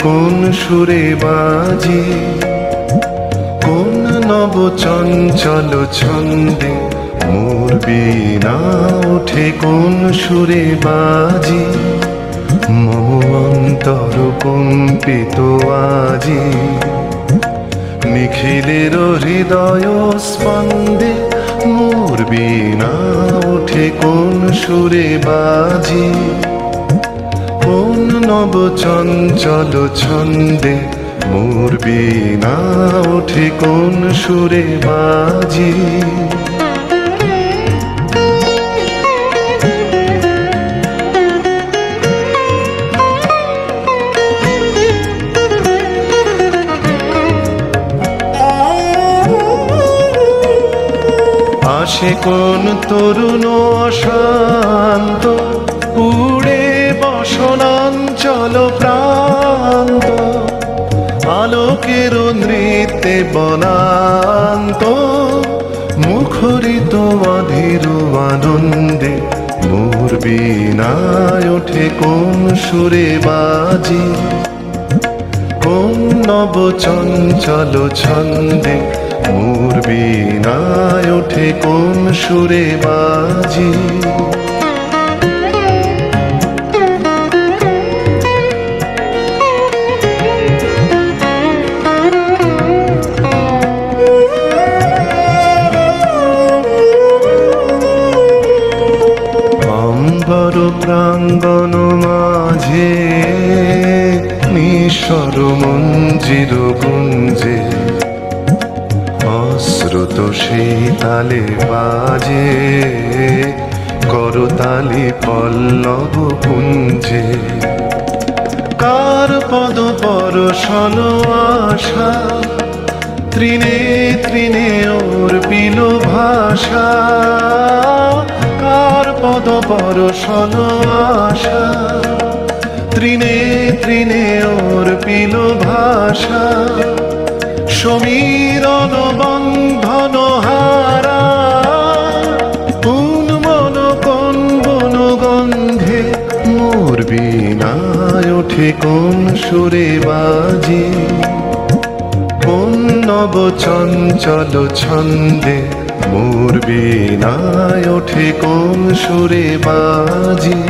কোন সুরে বাজি, কোন নব চঞ্চল ছন্দে মোর বীণা ওঠে কোন সুরে বাজি। মম অন্তর কম্পিত আজি, নিখিলের হৃদয় স্পন্দে মোর বীণা ওঠে কোন সুরে বাজি। কোন নব চঞ্চল ছন্দে মোর বীণা ওঠে কোন সুরে বাজি। আসে কোন তরুণ অশান্ত, উড়ে বসনাঞ্চল প্রান্ত, আলোকের নৃত্যে বনান্ত, মুখরিত অধীর আনন্দে মোর বীণায় ওঠে কোন সুরে বাজি। কোন নব চঞ্চল ছন্দে মোর বীণায় ওঠে কোন সুরে বাজি। অম্বর প্রাঙ্গণ মাঝে নিঃস্বর মঞ্জির গুঞ্জে, অশ্রুত সেই তালে বাজে করতালি পল্লব পুঞ্জে। কার পদ পরশন আশা, তৃণে তৃণে ওর পিল ভাষা। কার পদ পরশন আশা, তৃণে তৃণে ওর পিল ভাষা। সমীরণ বন্ধন হারা, কোন মন কোন বন গন্ধে মোর বীণায় ওঠে কোন সুরে বাজি। কোন নব চঞ্চল ছন্দে মোর বীণায় ওঠে কোন সুরে বাজি।